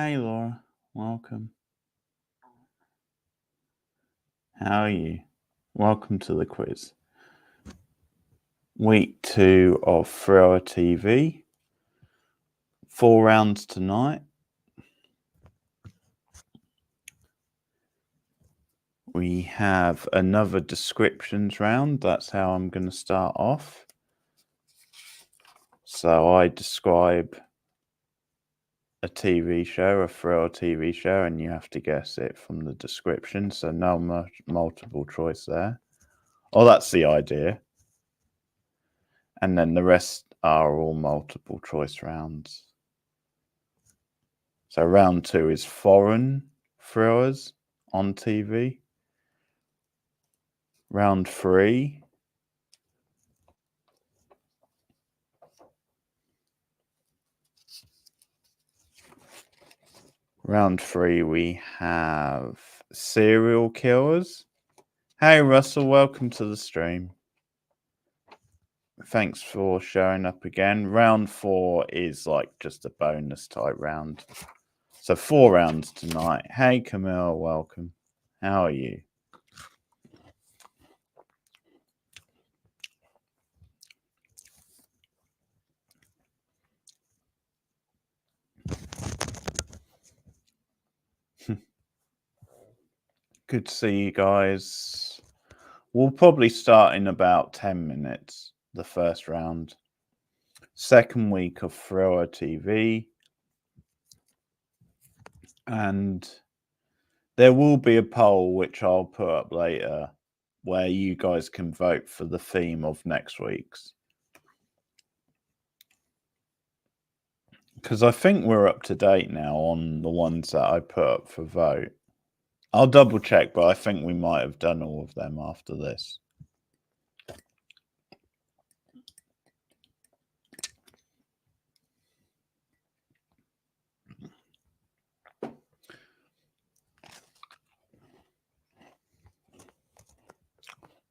Hey Laura, welcome. How are you? Welcome to the quiz. Week 2 of 3 Hour TV. 4 rounds tonight. We have another descriptions round. That's how I'm going to start off. So I describe a TV show, a 3 Hour TV show, and you have to guess it from the description. So no multiple choice there. Oh, that's the idea. And then the rest are all multiple choice rounds. So round 2 is foreign thrillers on TV. Round 3 we have serial killers. Hey Russell, welcome to the stream. Thanks for showing up again. Round 4 is like just a bonus type round. So 4 rounds tonight. Hey Camille, welcome. How are you? Good to see you guys. We'll probably start in about 10 minutes, the first round. Second week of 3 Hour TV. And there will be a poll, which I'll put up later, where you guys can vote for the theme of next week's. Because I think we're up to date now on the ones that I put up for vote. I'll double check, but I think we might have done all of them after this.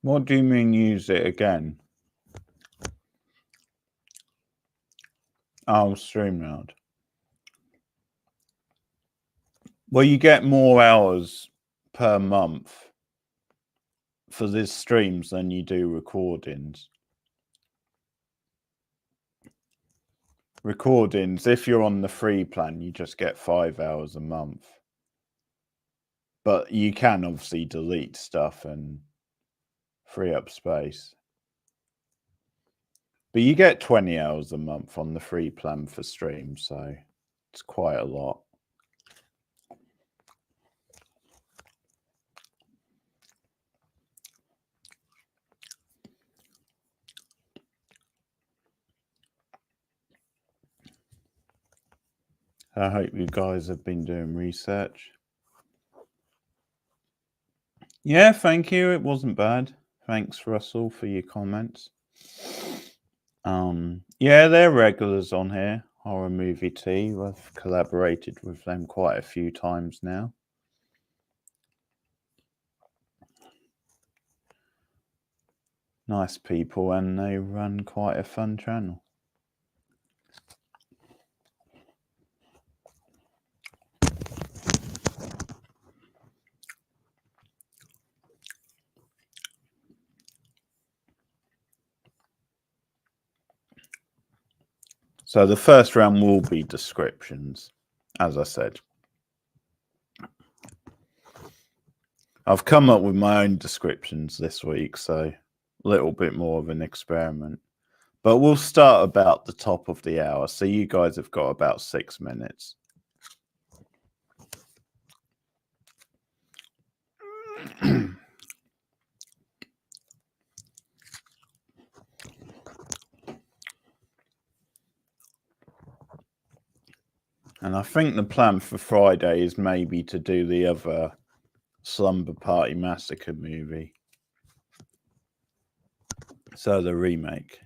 What do you mean use it again? Oh, StreamYard. Well, you get more hours per month for these streams than you do recordings. Recordings, if you're on the free plan, you just get 5 hours a month. But you can obviously delete stuff and free up space. But you get 20 hours a month on the free plan for streams, so it's quite a lot. I hope you guys have been doing research. Yeah, thank you. It wasn't bad. Thanks, Russell, for your comments. Yeah, they're regulars on here. Horror Movie Tea. I've collaborated with them quite a few times now. Nice people, and they run quite a fun channel. So the first round will be descriptions, as I said. I've come up with my own descriptions this week, so a little bit more of an experiment. But we'll start about the top of the hour, so you guys have got about 6 minutes. And I think the plan for Friday is maybe to do the other Slumber Party Massacre movie. So the remake.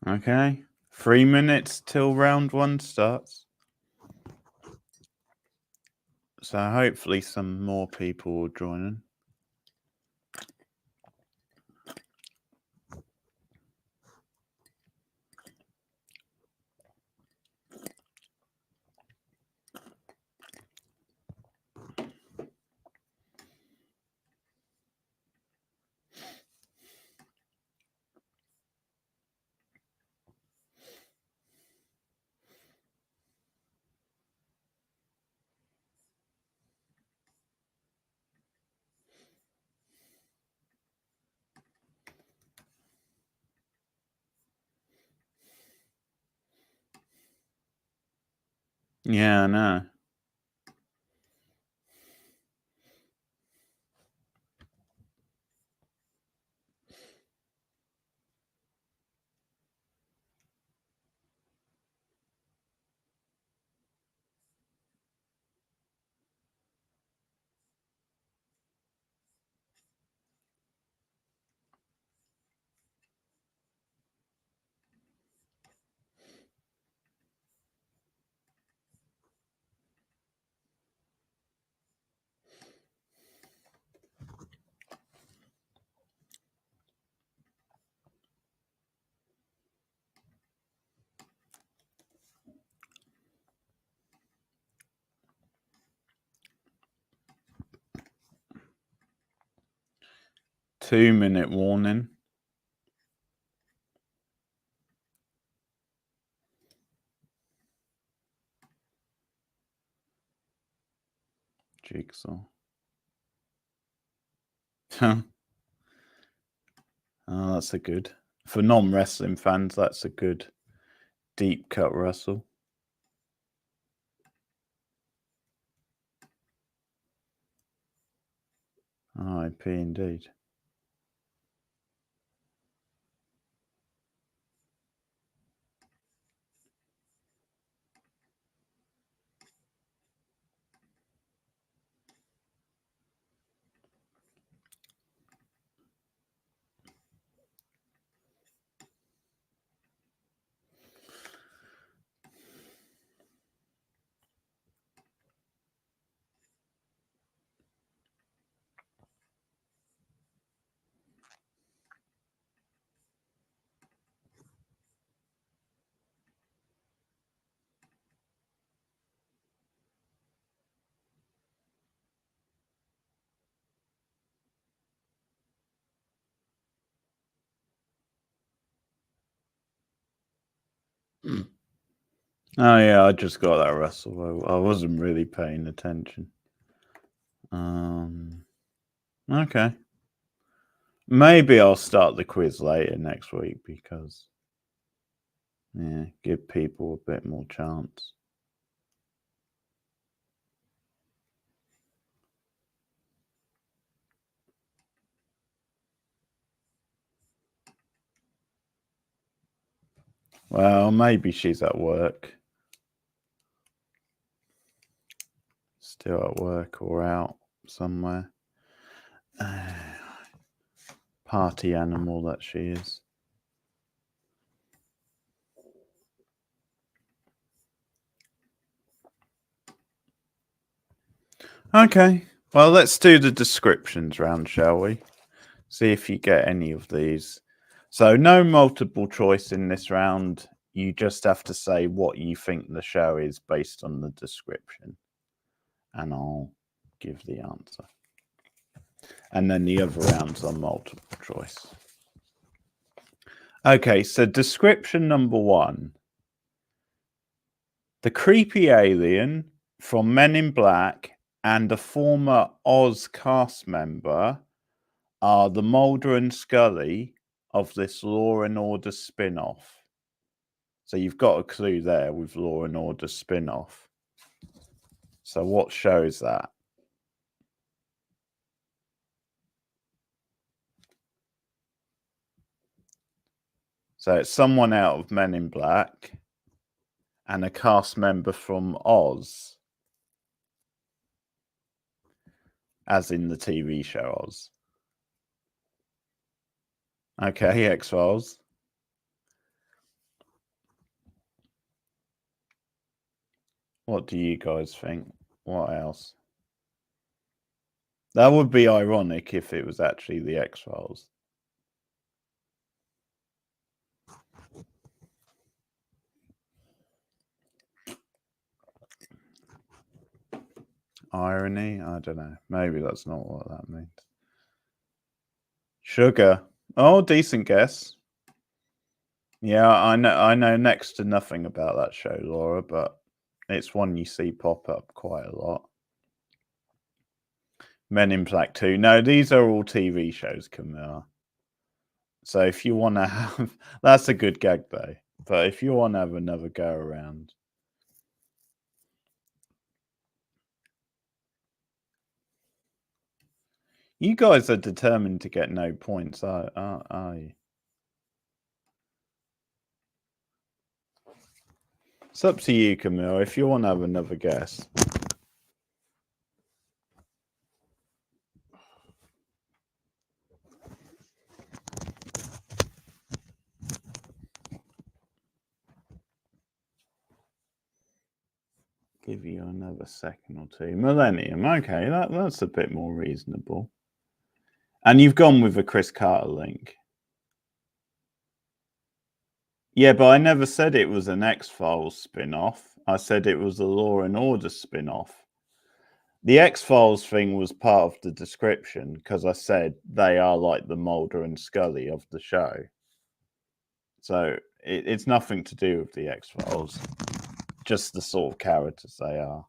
Okay. 3 minutes till round 1 starts. So hopefully some more people will join in. Yeah, I know. Two-minute warning. Jigsaw. Oh, that's a good. For non-wrestling fans, that's a good deep cut wrestle. RIP indeed. Oh yeah, I just got that wrestle. I wasn't really paying attention. Okay. Maybe I'll start the quiz later next week because, yeah, give people a bit more chance. Well, maybe she's at work. Still at work or out somewhere. Party animal that she is. Okay. Well, let's do the descriptions round, shall we? See if you get any of these. So, no multiple choice in this round. You just have to say what you think the show is based on the description. And I'll give the answer. And then the other rounds are multiple choice. Okay, so description number 1. The creepy alien from Men in Black and a former Oz cast member are the Mulder and Scully of this Law and Order spin-off. So you've got a clue there with Law and Order spin-off. So what show is that? So it's someone out of Men in Black and a cast member from Oz, as in the TV show Oz. Okay, X-Files. What do you guys think? What else? That would be ironic if it was actually the X-Files. Irony? I don't know. Maybe that's not what that means. Sugar. Oh, decent guess. Yeah, I know next to nothing about that show, Laura, but it's one you see pop up quite a lot. Men in Black 2. No, these are all TV shows, Camilla. So if you want to have... That's a good gag, though. But if you want to have another go around... You guys are determined to get no points, are you? It's up to you, Camille, if you want to have another guess. Give you another second or two. Millennium, okay, that's a bit more reasonable. And you've gone with a Chris Carter link. Yeah, but I never said it was an X-Files spin-off. I said it was a Law and Order spin-off. The X-Files thing was part of the description because I said they are like the Mulder and Scully of the show. So it's nothing to do with the X-Files. Just the sort of characters they are.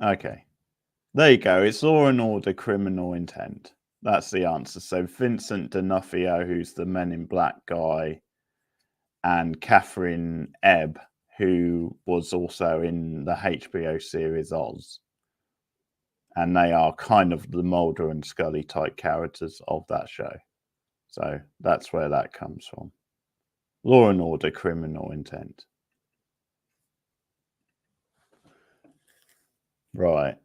Okay. There you go. It's Law and Order Criminal Intent. That's the answer. So Vincent D'Onofrio, who's the Men in Black guy, and Catherine Ebb, who was also in the HBO series Oz. And they are kind of the Mulder and Scully type characters of that show. So that's where that comes from. Law and Order Criminal Intent. Right.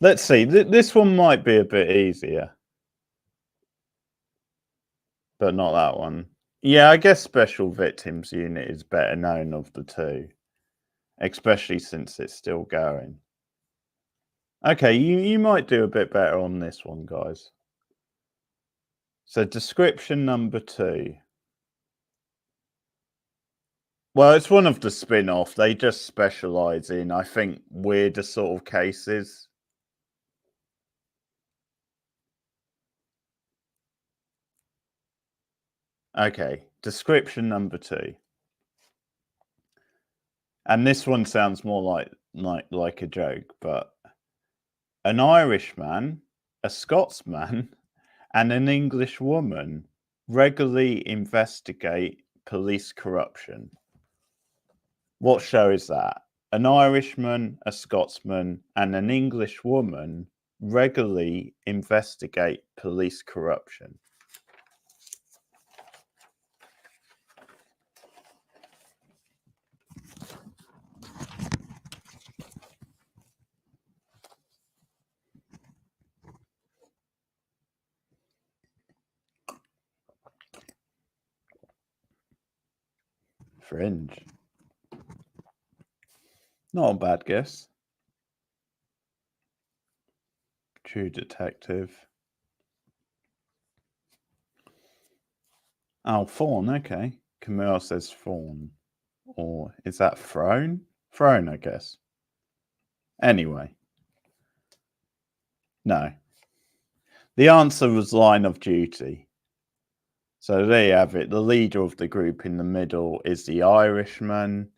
Let's see. This one might be a bit easier. But not that one. Yeah, I guess Special Victims Unit is better known of the two. Especially since it's still going. Okay, you might do a bit better on this one, guys. So description number 2. Well, it's one of the spin-off. They just specialise in, I think, weirder sort of cases. Okay, description number 2. And this one sounds more like a joke, but an Irishman, a Scotsman, and an English woman regularly investigate police corruption. What show is that? An Irishman, a Scotsman, and an English woman regularly investigate police corruption. Fringe. Not a bad guess. True Detective. Oh, Fawn, okay. Camille says Fawn. Or is that Throne? Throne, I guess. Anyway. No. The answer was Line of Duty. So there you have it. The leader of the group in the middle is the Irishman.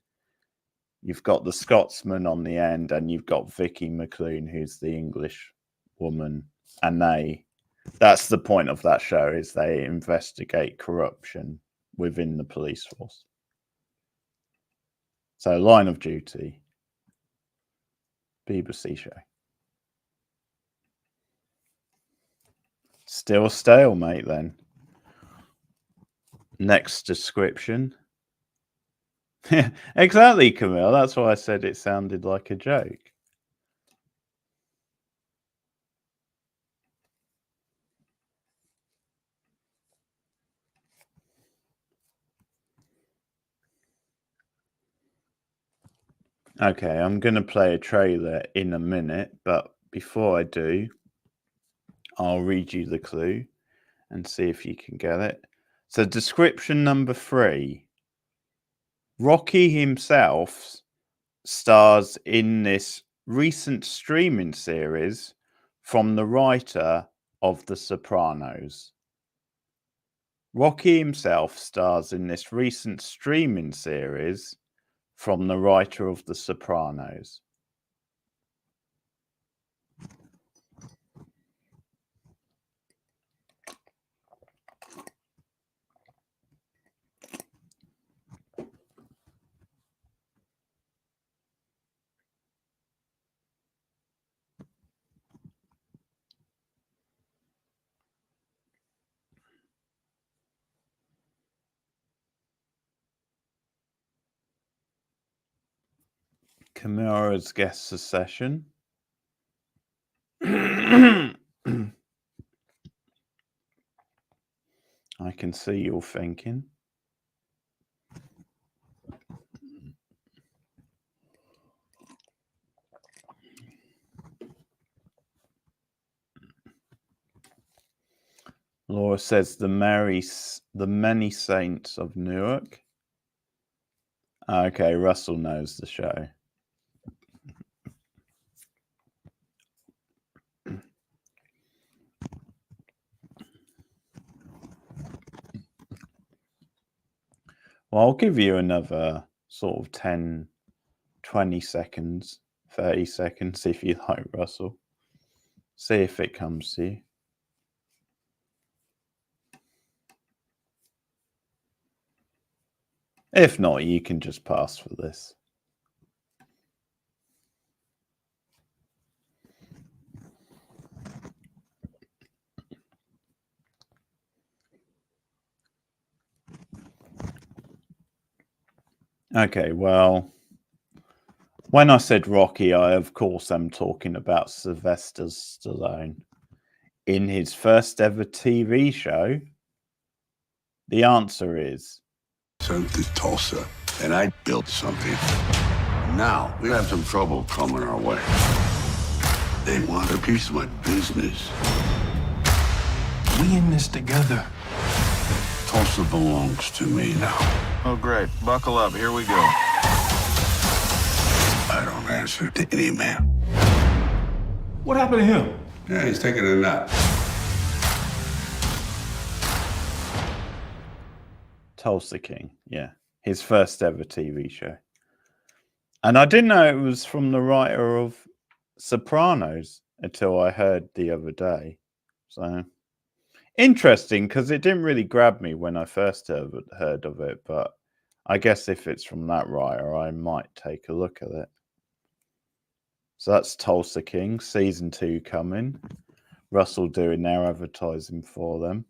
You've got the Scotsman on the end, and you've got Vicky McClune, who's the English woman. And that's the point of that show, is they investigate corruption within the police force. So Line of Duty, BBC show. Still a stalemate then. Next description. Exactly, Camille. That's why I said it sounded like a joke. Okay, I'm going to play a trailer in a minute, but before I do, I'll read you the clue and see if you can get it. So, description number 3. Rocky himself stars in this recent streaming series from the writer of The Sopranos. Rocky himself stars in this recent streaming series from the writer of The Sopranos. Kimura's guest session. I can see you're thinking. Laura says the Many Saints of Newark. Okay, Russell knows the show. Well, I'll give you another sort of 10, 20 seconds, 30 seconds if you like, Russell. See if it comes to you. If not, you can just pass for this. Okay, well, when I said Rocky, I of course am talking about Sylvester Stallone. In his first ever TV show, the answer is... Sent to Tulsa, and I built something. Now, we have some trouble coming our way. They want a piece of my business. We in this together. Tulsa belongs to me now. Oh, great. Buckle up. Here we go. I don't answer to any man. What happened to him? Yeah, he's taking a nap. Tulsa King, yeah. His first ever TV show. And I didn't know it was from the writer of Sopranos until I heard the other day. So, interesting, because it didn't really grab me when I first heard of it, but I guess if it's from that writer, I might take a look at it. So that's Tulsa King, season 2 coming. Russell doing their advertising for them.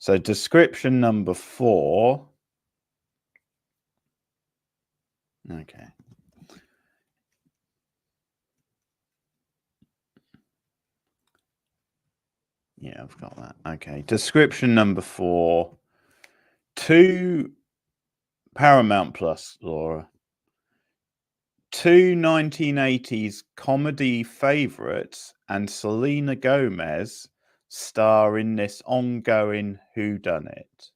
So description number 4. Okay. Yeah, I've got that. Okay. Description number 4. 2 Paramount Plus, Laura. 2 1980s comedy favorites and Selena Gomez star in this ongoing whodunit.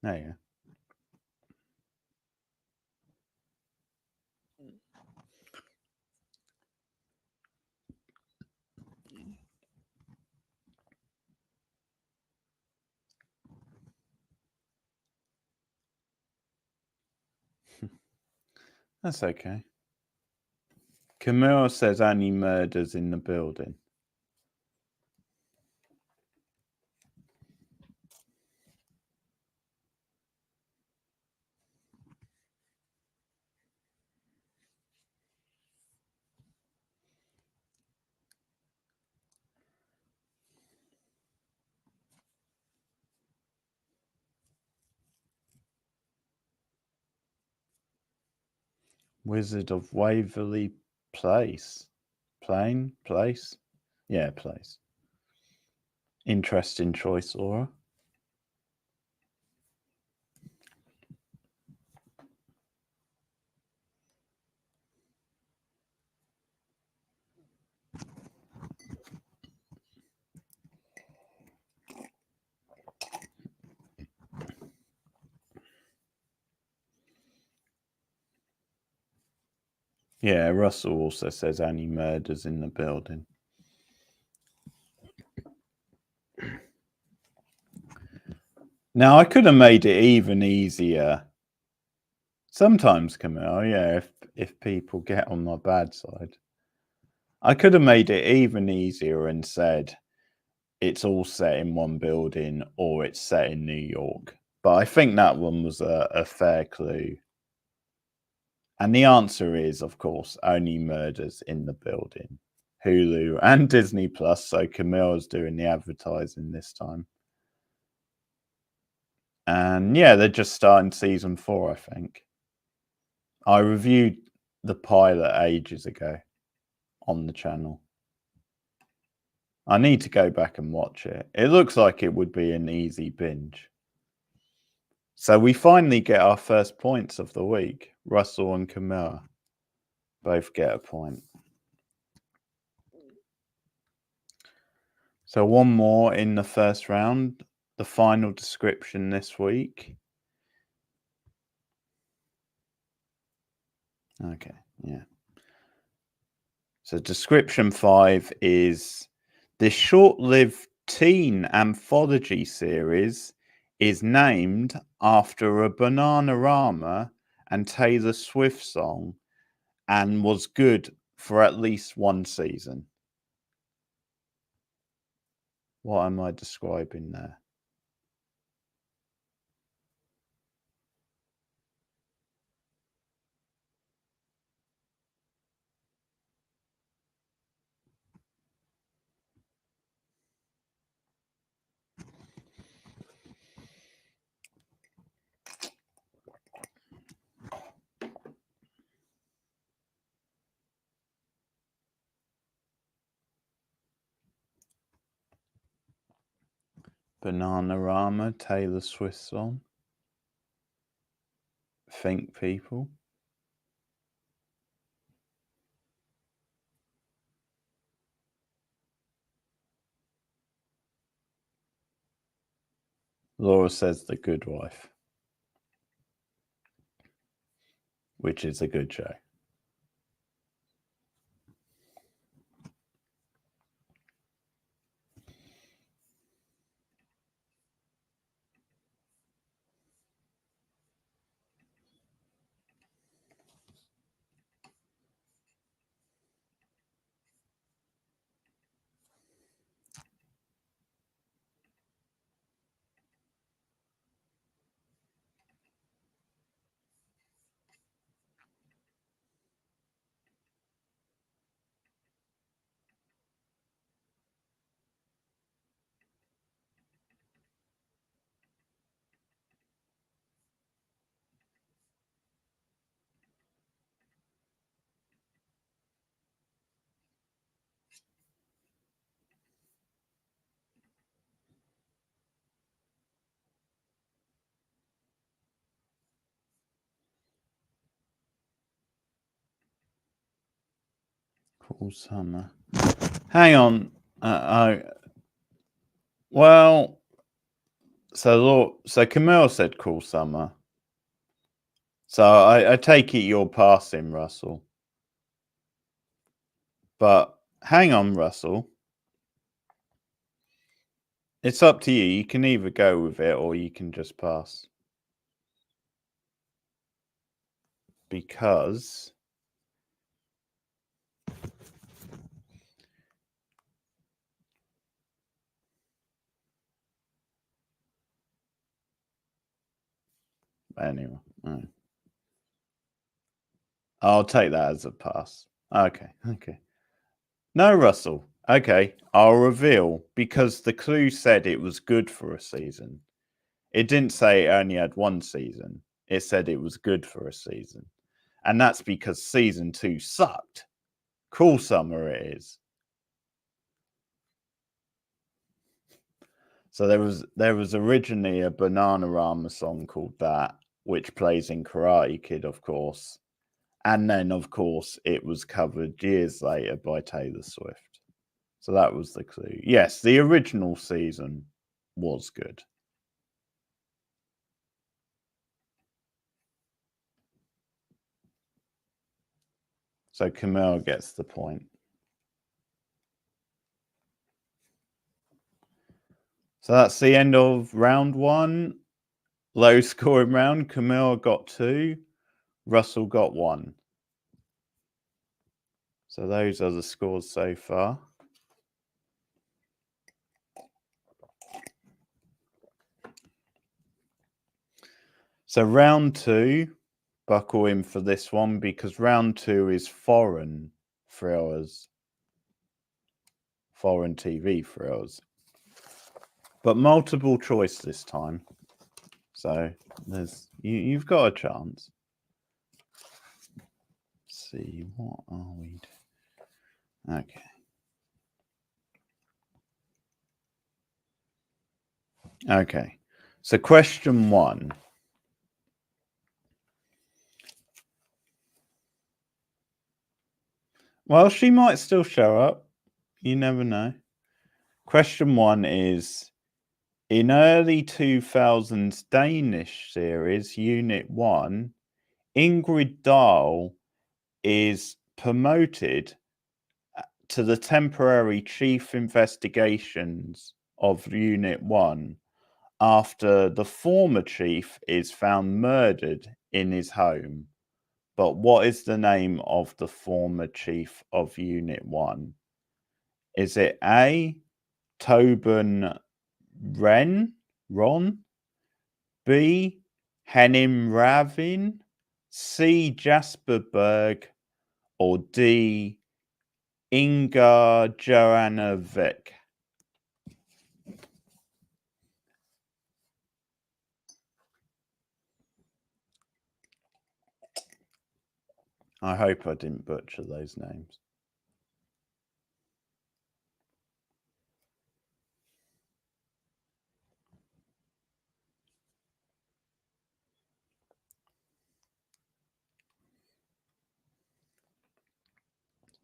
There you go. That's okay. Camille says only murders in the building. Wizard of Waverly Place. Place? Yeah, place. Interesting choice, Laura. Yeah, Russell also says only murders in the building. Now, I could have made it even easier. Sometimes, Camille, yeah, if people get on my bad side. I could have made it even easier and said it's all set in one building or it's set in New York. But I think that one was a fair clue. And the answer is, of course, only murders in the building. Hulu and Disney Plus. So Camille's doing the advertising this time. And yeah, they're just starting season 4, I think. I reviewed the pilot ages ago on the channel. I need to go back and watch it. It looks like it would be an easy binge. So we finally get our first points of the week. Russell and Camilla both get a point. So one more in the first round. The final description this week. Okay, yeah. So description 5 is this short-lived teen anthology series is named after a Bananarama and Taylor Swift song and was good for at least one season. What am I describing there? Bananarama, Taylor Swift song. Think, people. Laura says The Good Wife, which is a good show. Cool summer. Hang on. Well, so Camille said cool summer. So I take it you're passing, Russell. But hang on, Russell. It's up to you. You can either go with it or you can just pass. Because anyway, I'll take that as a pass. Okay. No, Russell. Okay, I'll reveal because the clue said it was good for a season. It didn't say it only had one season. It said it was good for a season. And that's because season 2 sucked. Cool summer it is. So there was originally a Bananarama song called that, which plays in Karate Kid, of course. And then, of course, it was covered years later by Taylor Swift. So that was the clue. Yes, the original season was good. So Camille gets the point. So that's the end of round 1. Low scoring round. Camille got 2. Russell got 1. So those are the scores so far. So round 2, buckle in for this one because round 2 is foreign thrillers. Foreign TV thrills. But multiple choice this time. So you've got a chance. Let's see, what are we doing? Okay. Okay. So question 1. Well, she might still show up. You never know. Question 1 is, in early 2000s Danish series, Unit 1, Ingrid Dahl is promoted to the temporary chief investigations of Unit 1 after the former chief is found murdered in his home. But what is the name of the former chief of Unit 1? Is it A, Tobin Ron, B, Henning Ravin, C, Jasper Berg, or D, Inga Johannovic? I hope I didn't butcher those names.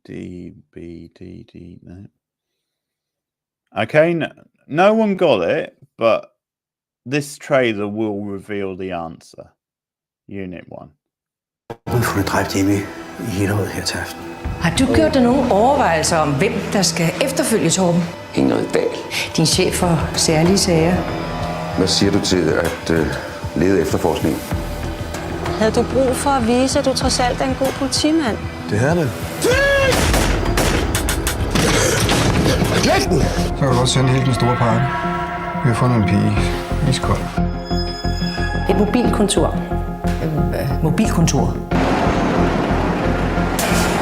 D, B, D, D, no. Okay, no one got it, but this trailer will reveal the answer. Unit 1. Hun har dræbt Emmy i Hillerød her til aften. Har du gjort dig nogle overvejelser om, hvem der skal efterfølge Torben? Ingrid Dahl. Din chef for særlige sager. Hvad siger du til at lede efterforskning? Havde du brug for at vise, at du trods alt er en god politimand? Det havde det. Så kan du godt sende hele den store pakke. Vi har fundet en pige. Iskold. Et mobilkontor. Mobilkontor.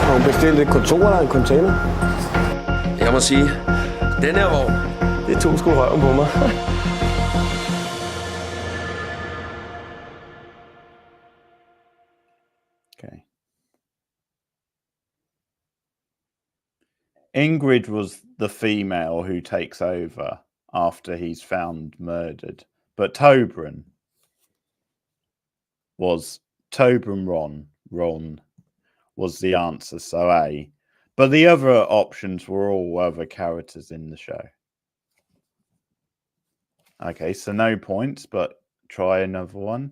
Har hun bestilt et kontor eller en container? Jeg må sige, den her vogn, det tog sgu røven på mig. Okay. Ingrid was the female who takes over after he's found murdered. But Tobin Ron was the answer, so A. But the other options were all other characters in the show. Okay, so no points, but try another one.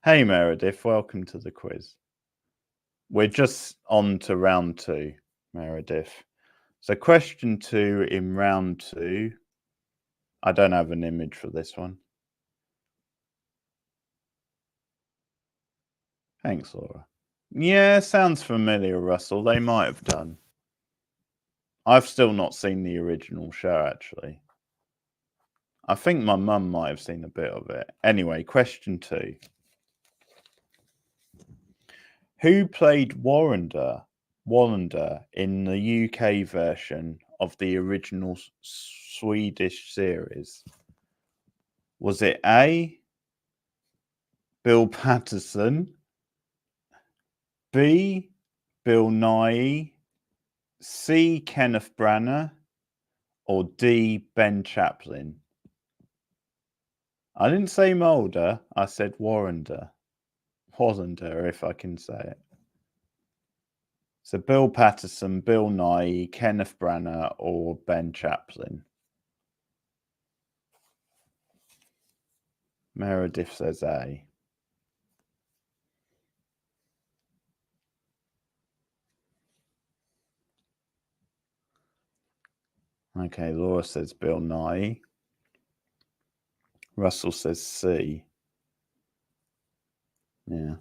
Hey Meredith, welcome to the quiz. We're just on to round 2, Meredith. So question 2 in round 2. I don't have an image for this one. Thanks, Laura. Yeah, sounds familiar, Russell. They might have done. I've still not seen the original show, actually. I think my mum might have seen a bit of it. Anyway, question 2. Who played Wallander in the UK version of the original Swedish series? Was it A, Bill Patterson, B, Bill Nighy, C, Kenneth Branagh, or D, Ben Chaplin? I didn't say Mulder, I said Wallander, if I can say it. So Bill Patterson, Bill Nighy, Kenneth Branagh, or Ben Chaplin? Meredith says A. Okay, Laura says Bill Nye. Russell says C. Yeah.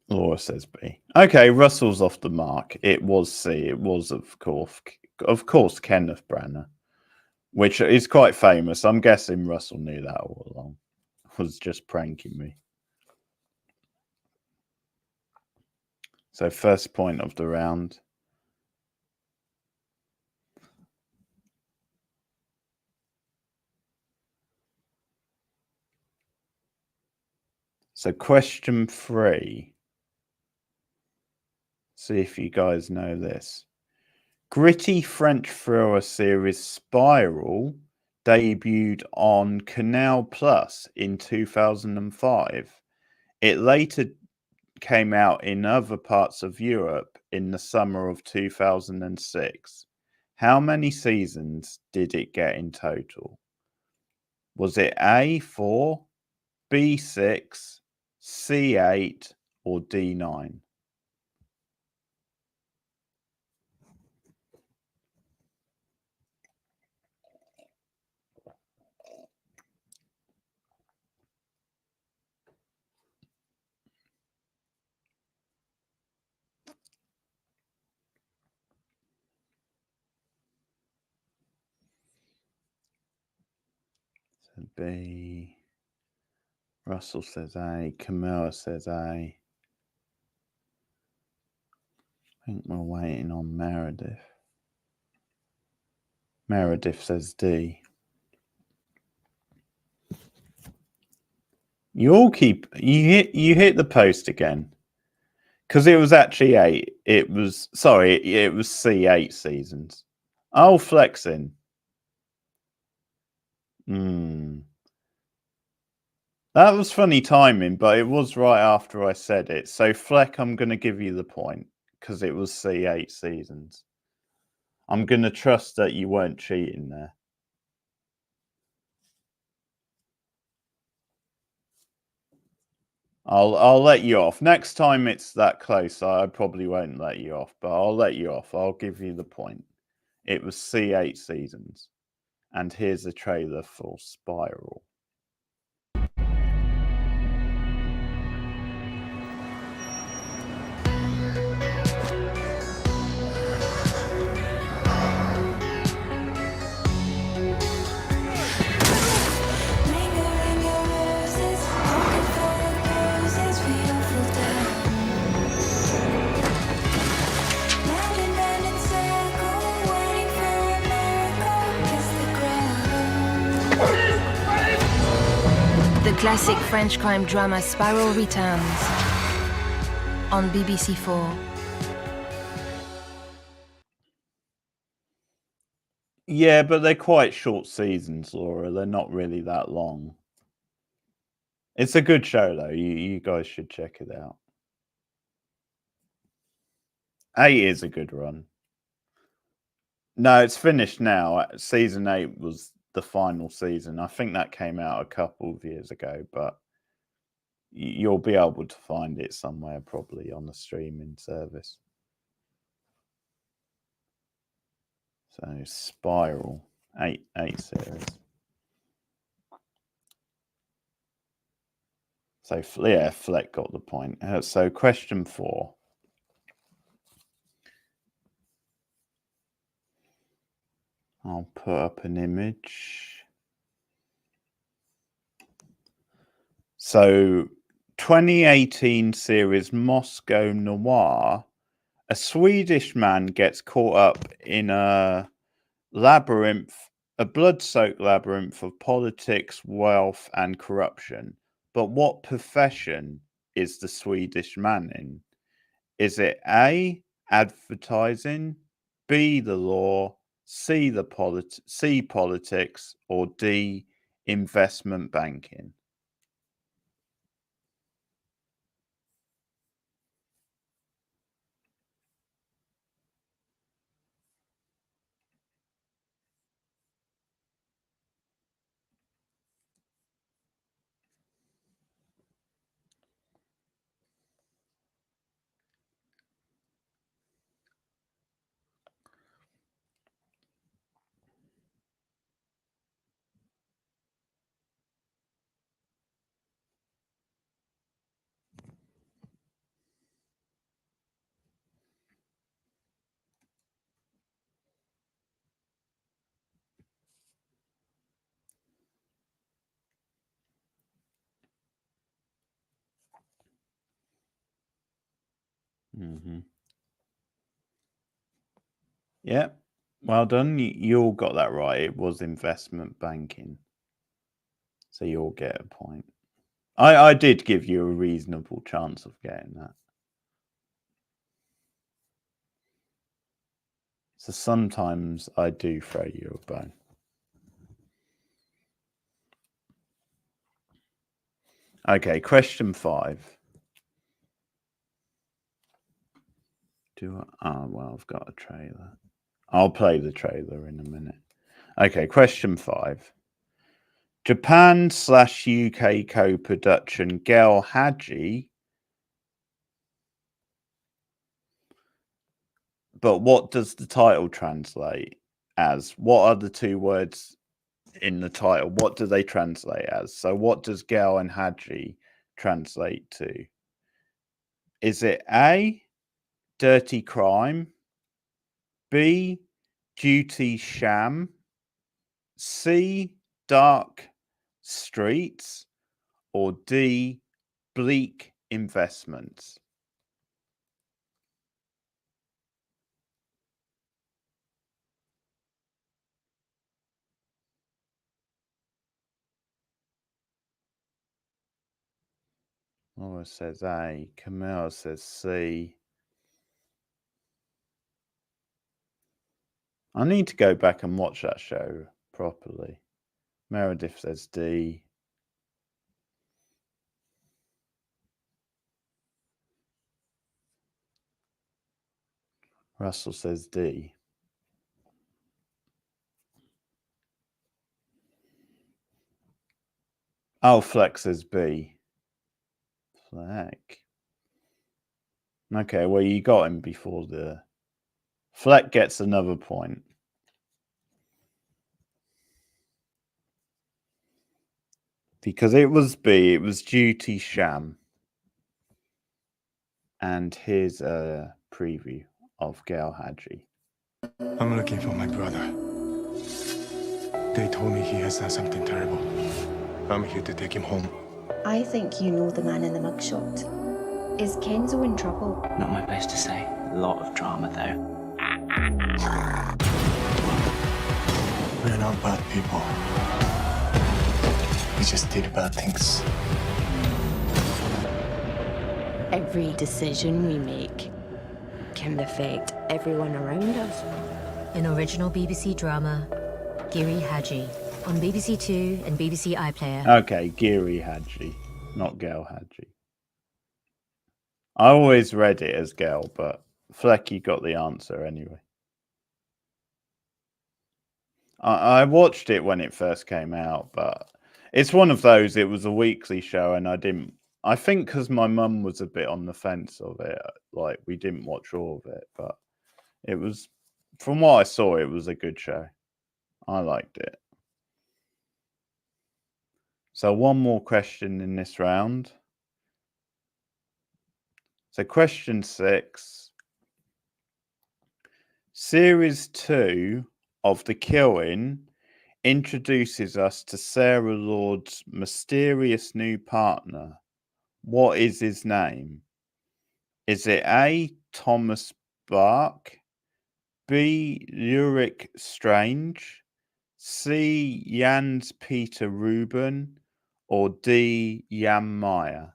Laura says B. Okay, Russell's off the mark. It was C. It was, of course, Kenneth Branagh, which is quite famous. I'm guessing Russell knew that all along. Was just pranking me. So first point of the round. So question 3. See if you guys know this. Gritty French thriller series Spiral debuted on Canal Plus in 2005. It later came out in other parts of Europe in the summer of 2006. How many seasons did it get in total? Was it A, 4, B, 6, C, 8, or D, 9? So B. Russell says A. Camilla says A. I think we're waiting on Meredith. Meredith says D. You all keep you hit the post again. Because it was actually 8. It was C, 8 seasons. Oh, flexing. That was funny timing, but it was right after I said it. So Fleck, I'm gonna give you the point because it was C, 8 seasons. I'm gonna trust that you weren't cheating there. I'll let you off. Next time it's that close, I probably won't let you off, but I'll let you off. I'll give you the point. It was C, 8 seasons. And here's a trailer for Spiral. The classic French crime drama Spiral returns on BBC 4. Yeah, but they're quite short seasons, Laura. They're not really that long. It's a good show, though. You guys should check it out. 8 is a good run. No, it's finished now. Season 8 was the final season. I think that came out a couple of years ago, but you'll be able to find it somewhere, probably on the streaming service. So Spiral, 8 series. So yeah, Fleck got the point. So question 4. I'll put up an image. So 2018 series Moscow Noir. A Swedish man gets caught up in a blood-soaked labyrinth of politics, wealth, and corruption. But what profession is the Swedish man in? Is it A, advertising, B, the law, C, politics, or D, investment banking? Mm-hmm. Yeah, well done. You all got that right. It was investment banking. So you'll get a point. I did give you a reasonable chance of getting that. So sometimes I do throw you a bone. Okay, question 5. Well, I've got a trailer. I'll play the trailer in a minute. Okay, question 5. Japan/UK co-production Gel Hadji. But what does the title translate as? What are the 2 words in the title? What do they translate as? So what does Gel and Hadji translate to? Is it A, dirty crime, B, duty sham, C, dark streets, or D, bleak investments? Laura says A, Camille says C. I need to go back and watch that show properly. Meredith says D. Russell says D. Oh, Fleck says B. Fleck. Okay, well, you got him before the... Fleck gets another point. Because it was B, it was duty sham. And here's a preview of Gel Hadji. I'm looking for my brother. They told me he has done something terrible. I'm here to take him home. I think you know the man in the mugshot. Is Kenzo in trouble? Not my place to say. A lot of drama, though. We're not bad people. We just did bad things. Every decision we make can affect everyone around us. An original BBC drama, Giri Hadji, on BBC Two and BBC iPlayer. Okay, Giri Hadji, not Gel Hadji. I always read it as Gel, but Flecky got the answer anyway. I watched it when it first came out, but it's one of those, it was a weekly show and I think because my mum was a bit on the fence of it, like we didn't watch all of it, but it was, from what I saw, it was a good show. I liked it. So one more question in this round. So question 6. Series 2 of The Killing introduces us to Sarah Lord's mysterious new partner. What is his name? Is it A, Thomas Bark, B, Ulrich Strange, C, Jans Peter Ruben, or D, Jan Meyer?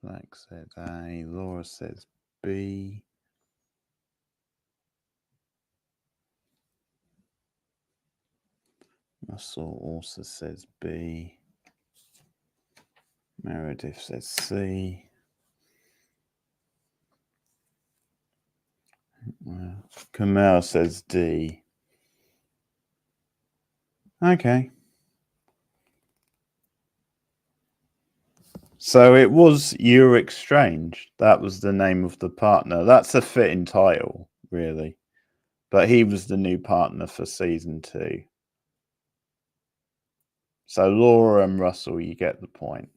Black says A, Laura says B. Russell also says B. Meredith says C. Kamal says D. Okay. So it was Ulrich Strange. That was the name of the partner. That's a fitting title, really. But he was the new partner for season 2. So Laura and Russell, you get the point.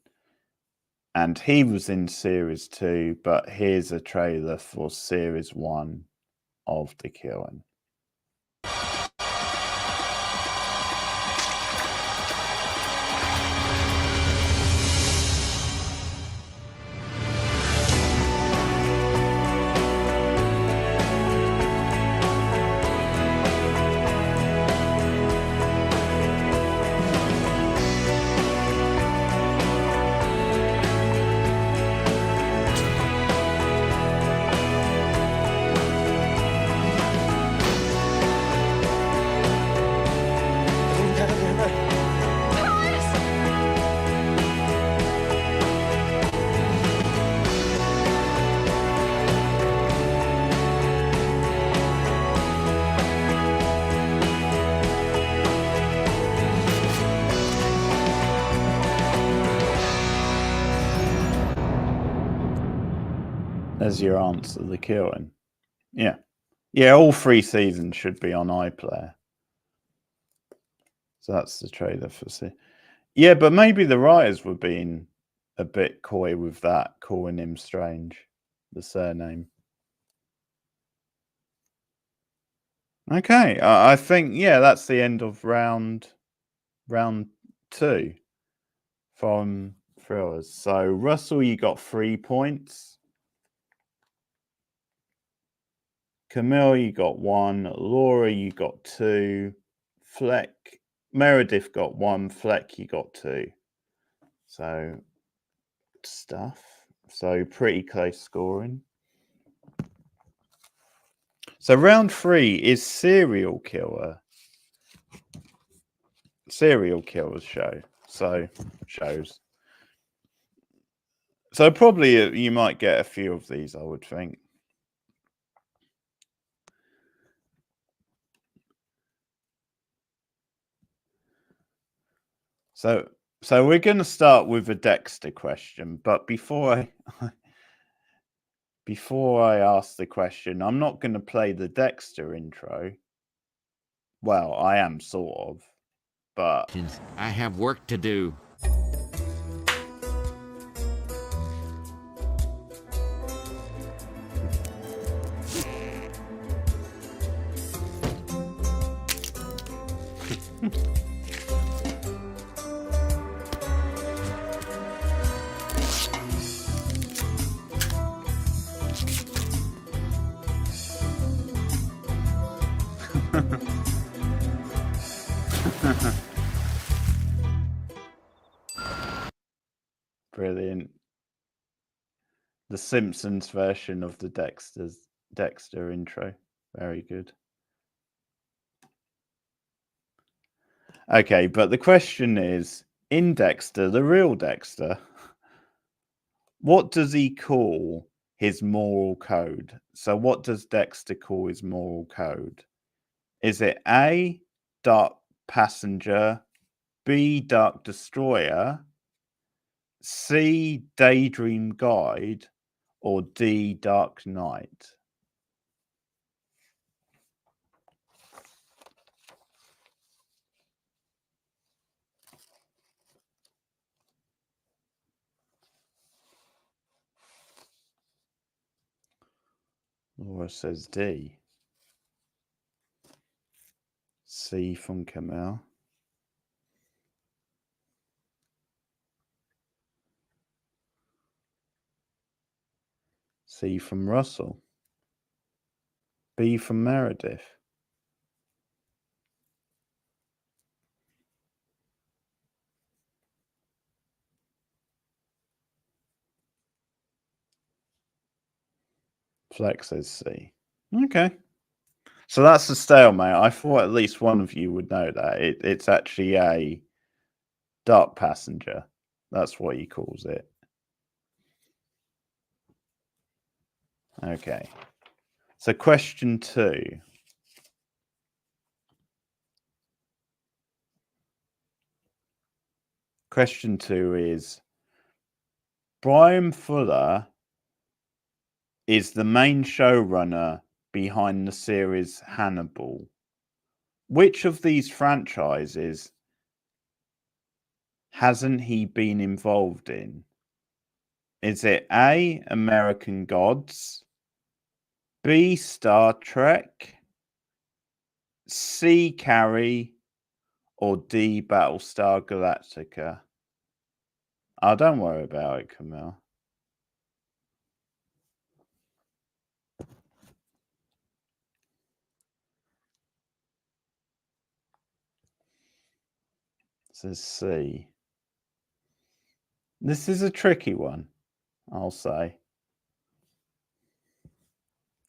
And he was in series 2, but here's a trailer for series 1 of The Killing. There's your answer, The Killing. Yeah. Yeah, all 3 seasons should be on iPlayer. So that's the trailer for Yeah, but maybe the writers were being a bit coy with that, calling him Strange, the surname. Okay, I think, yeah, that's the end of round 2 from Thrillers. So, Russell, you got 3 points. Camille, you got 1. Laura, you got 2. Fleck, Meredith got 1. Fleck, you got 2. So, stuff. So, pretty close scoring. So, round 3 is Serial Killers show. So, shows. So, probably you might get a few of these, I would think. So we're going to start with a Dexter question, but before I ask the question, I'm not going to play the Dexter intro. Well, I am sort of, but I have work to do. brilliant. The Simpsons version of the Dexter intro. Very good. Okay, but the question is, in Dexter, the real Dexter, what does he call his moral code? So what does Dexter call his moral code? Is it A, Dark Passenger, B, Dark Destroyer, C, Daydream Guide, or D, Dark Knight? Laura says D. C from Camille. C from Russell. B from Meredith. Flex says C. Okay. So that's a stalemate. I thought at least one of you would know that. It's actually a Dark Passenger. That's what he calls it. Okay. So question 2. Question 2 is, Brian Fuller is the main showrunner behind the series Hannibal. Which of these franchises hasn't he been involved in? Is it A, American Gods, B, Star Trek, C, Carrie, or D, Battlestar Galactica? Oh, don't worry about it, Camille. It says C. This is a tricky one, I'll say.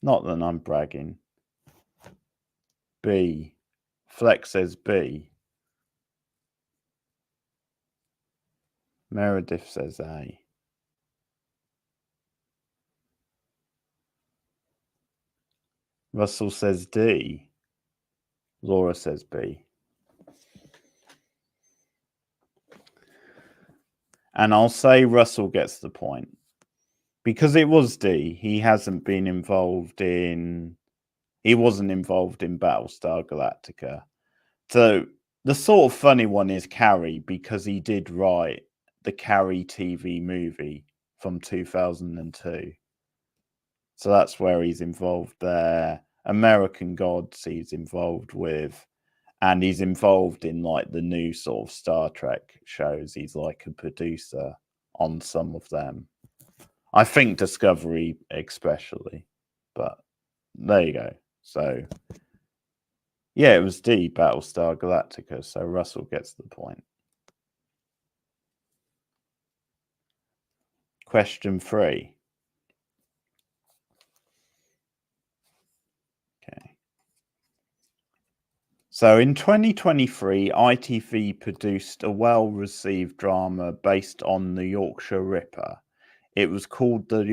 Not that I'm bragging. B. Flex says B. Meredith says A. Russell says D. Laura says B. And I'll say Russell gets the point. Because it was D, he wasn't involved in Battlestar Galactica. So the sort of funny one is Carrie, because he did write the Carrie TV movie from 2002. So that's where he's involved there. American Gods he's involved with. And he's involved in like the new sort of Star Trek shows. He's like a producer on some of them. I think Discovery especially. But there you go. So yeah, it was D, Battlestar Galactica. So Russell gets the point. Question 3. Okay. So in 2023, ITV produced a well-received drama based on the Yorkshire Ripper. It was called The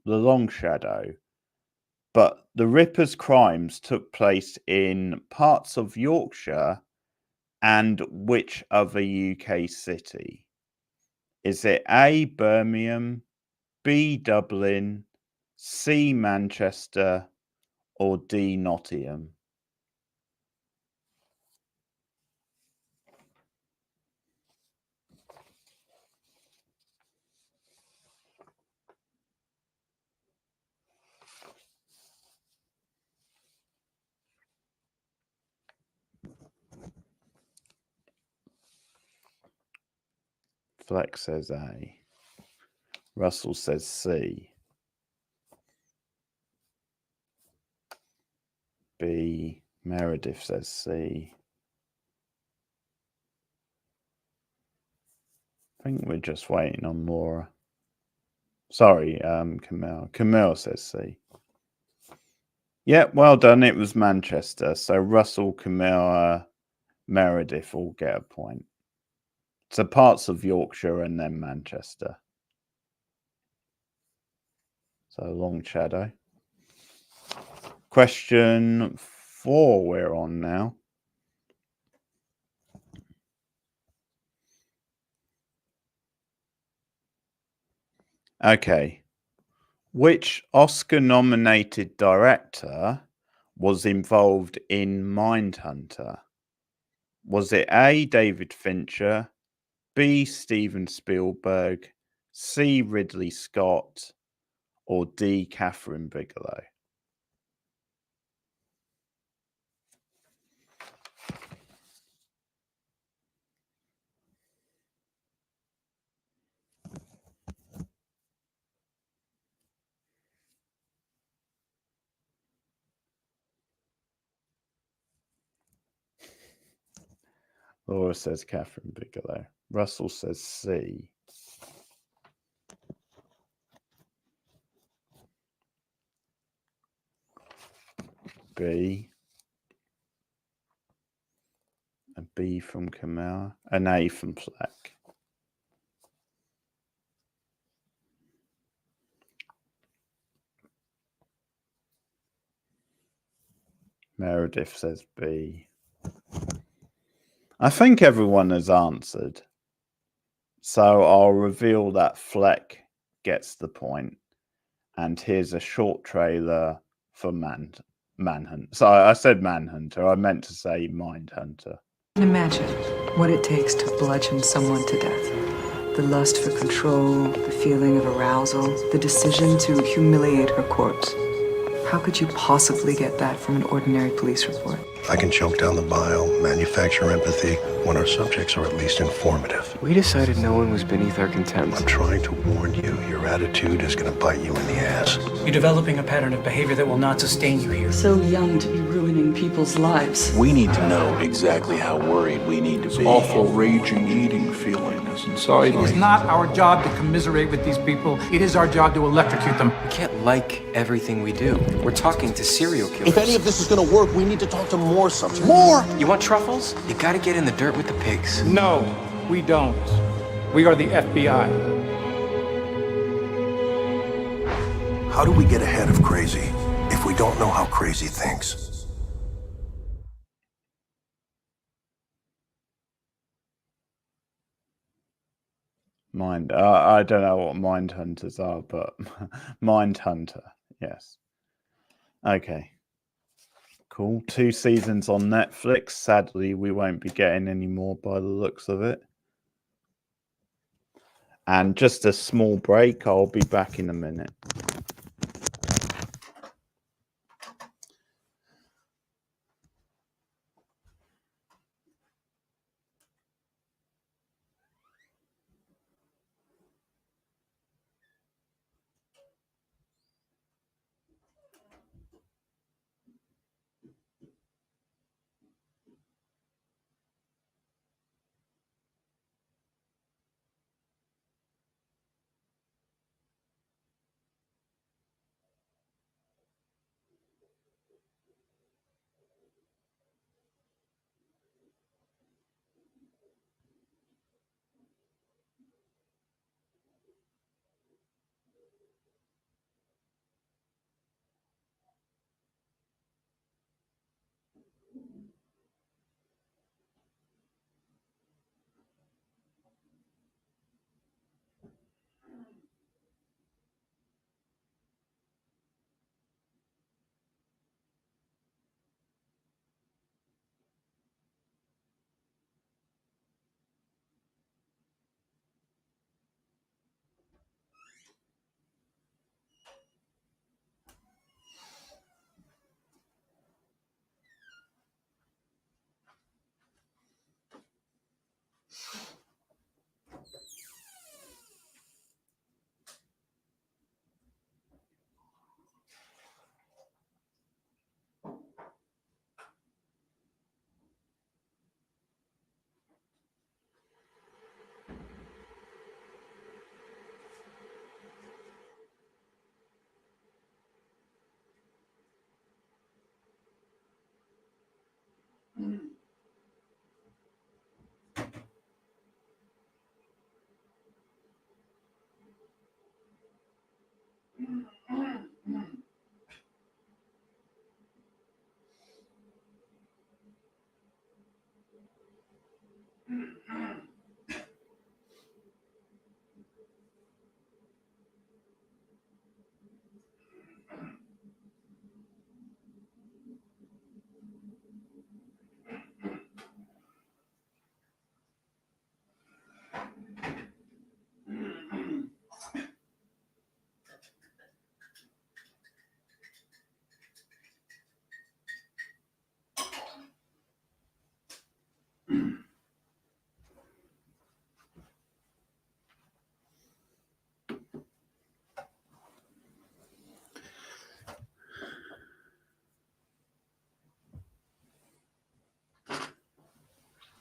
Long Shadow. But the Ripper's crimes took place in parts of Yorkshire and which other UK city? Is it A, Birmingham, B, Dublin, C, Manchester, or D, Nottingham? Flex says A. Russell says C. B. Meredith says C. I think we're just waiting on Laura. Sorry, Camille. Camille says C. Yeah, well done. It was Manchester. So Russell, Camille, Meredith all get a point. So parts of Yorkshire and then Manchester. So Long Shadow. Question 4 we're on now. Okay. Which Oscar-nominated director was involved in Mindhunter? Was it A, David Fincher, B, Steven Spielberg, C, Ridley Scott, or D, Catherine Bigelow? Laura says Catherine Bigelow. Russell says C. B. A B from Camille. An A from Fleck. Meredith says B. I think everyone has answered. So I'll reveal that Fleck gets the point. And here's a short trailer for Manhunt. So I said Manhunter. I meant to say Mindhunter. Imagine what it takes to bludgeon someone to death. The lust for control, the feeling of arousal, the decision to humiliate her corpse. How could you possibly get that from an ordinary police report? I can choke down the bile, manufacture empathy, when our subjects are at least informative. We decided no one was beneath our contempt. I'm trying to warn you, your attitude is going to bite you in the ass. You're developing a pattern of behavior that will not sustain you here. So young to be ruining people's lives. We need to know exactly how worried we need to be. Awful raging, eating feeling is inside me. It's not our job to commiserate with these people. It is our job to electrocute them. We can't like everything we do. We're talking to serial killers. If any of this is going to work, we need to talk to more subjects. More! You want truffles? You gotta get in the dirt with the pigs. No, we don't. We are the FBI. How do we get ahead of crazy if we don't know how crazy thinks? I don't know what mind hunters are, but Mind Hunter, yes. Okay. Cool. 2 seasons on Netflix. Sadly, we won't be getting any more by the looks of it. And just a small break. I'll be back in a minute.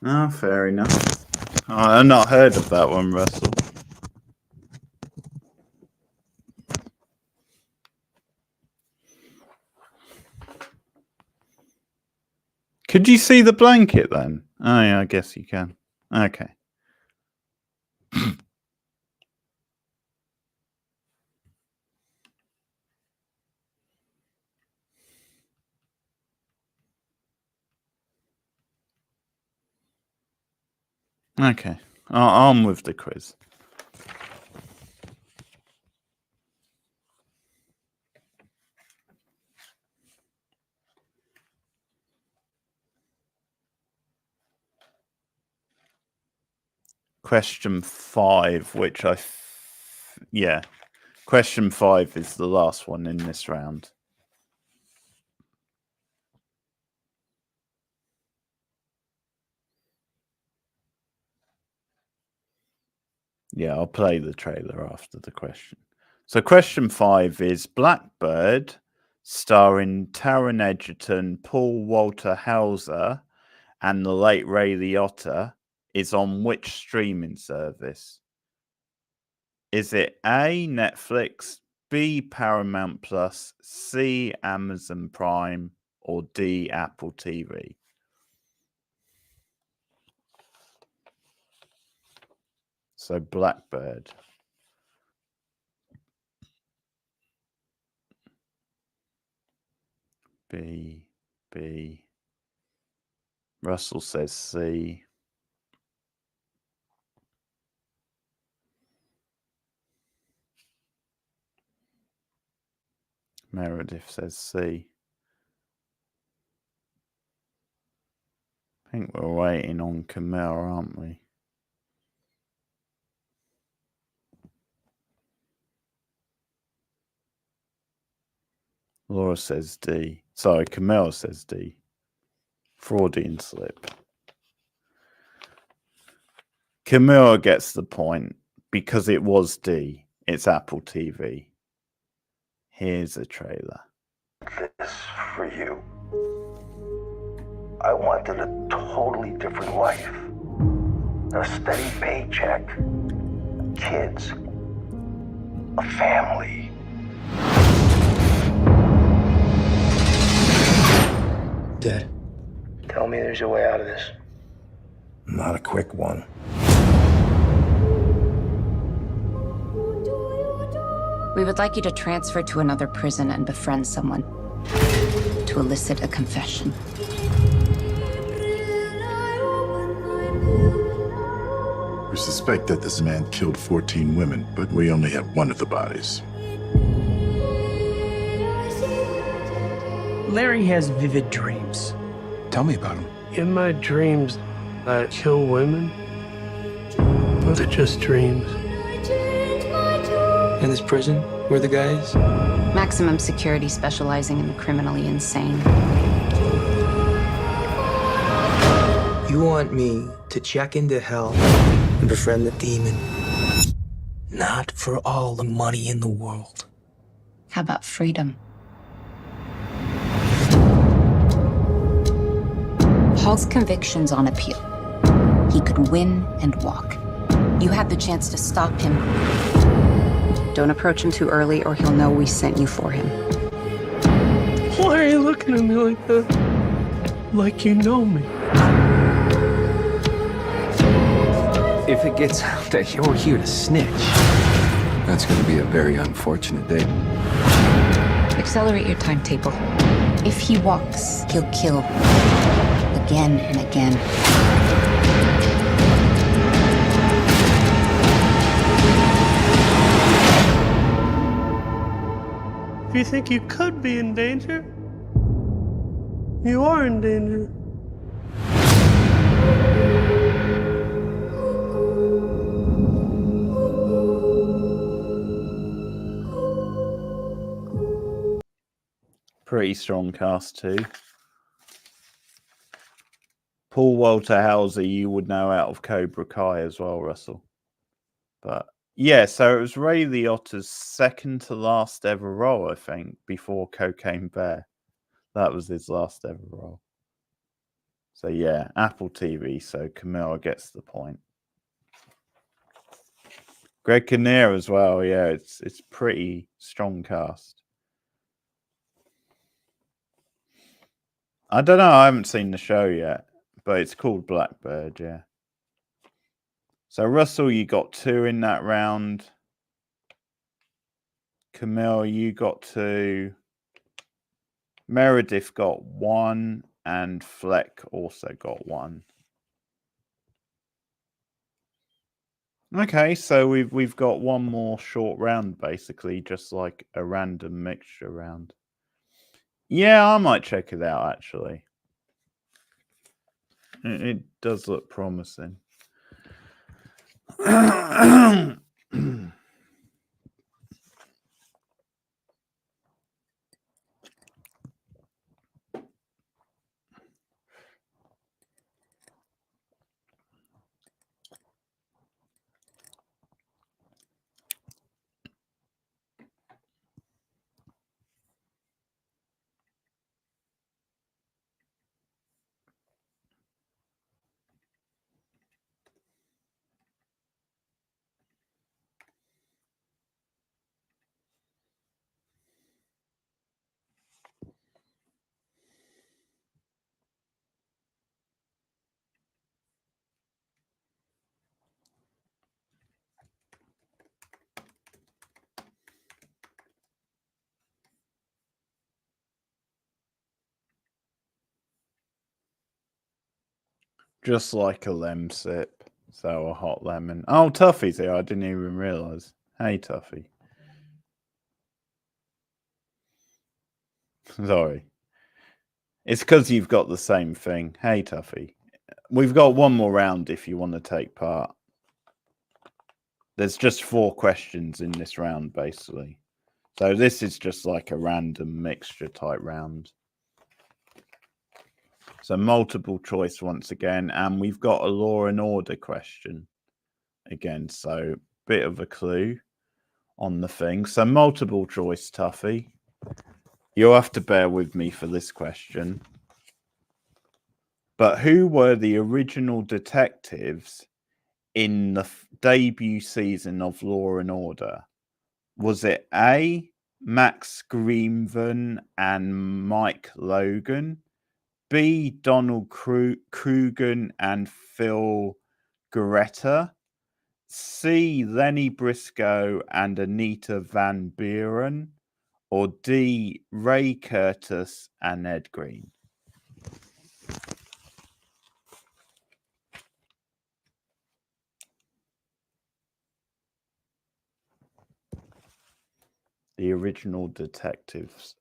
Oh, fair enough. Oh, I've not heard of that one, Russell. Could you see the blanket then? Oh, yeah, I guess you can. Okay. Okay. I'm with the quiz. question 5, which yeah, question 5 is the last one in this round. Yeah, I'll play the trailer after the question. So question 5 is Blackbird, starring Taron Egerton, Paul Walter Hauser, and the late Ray Liotta, is on which streaming service? Is it A, Netflix, B, Paramount Plus, C, Amazon Prime, or D, Apple TV? So Blackbird. B. Russell says C. Meredith says C. I think we're waiting on Camille, aren't we? Laura says D. Sorry, Camille says D. Freudian slip. Camille gets the point because it was D. It's Apple TV. Here's a trailer. This for you. I wanted a totally different life. A steady paycheck. Kids. A family. Dad. Tell me there's a way out of this. Not a quick one. We would like you to transfer to another prison and befriend someone to elicit a confession. We suspect that this man killed 14 women, but we only have one of the bodies. Larry has vivid dreams. Tell me about him. In my dreams, I kill women, but they're just dreams. In this prison, where the guys? Maximum security specializing in the criminally insane. You want me to check into hell and befriend the demon? Not for all the money in the world. How about freedom? Paul's conviction's on appeal. He could win and walk. You had the chance to stop him. Don't approach him too early or he'll know we sent you for him. Why are you looking at me like that? Like you know me. If it gets out that you're here to snitch, That's going to be a very unfortunate day. Accelerate your timetable. If he walks, he'll kill. Again and again. If you think you could be in danger, you are in danger. Pretty strong cast too. Paul Walter Hauser, you would know out of Cobra Kai as well, Russell. But yeah, so it was Ray Liotta's second to last ever role, I think, before Cocaine Bear. That was his last ever role. So yeah, Apple TV, so Camilla gets the point. Greg Kinnear as well, yeah, it's pretty strong cast. I don't know, I haven't seen the show yet, but it's called Blackbird, yeah. So Russell, you got 2 in that round. Camille, you got 2. Meredith got 1, and Fleck also got 1. Okay, so we've got one more short round, basically, just like a random mixture round. Yeah, I might check it out, actually. It does look promising. Just like a lem sip. So a hot lemon. Oh, Tuffy's here. I didn't even realise. Hey, Tuffy. Sorry. It's because you've got the same thing. Hey, Tuffy. We've got one more round if you want to take part. There's just 4 questions in this round, basically. So this is just like a random mixture type round. So multiple choice once again. And we've got a law and order question again. So bit of a clue on the thing. So multiple choice, Tuffy. You'll have to bear with me for this question. But who were the original detectives in the debut season of Law and Order? Was it A, Max Greenvan and Mike Logan? B, Donald Crugen and Phil Garetta? C, Lenny Briscoe and Anita Van Buren? Or D, Ray Curtis and Ed Green? The original detectives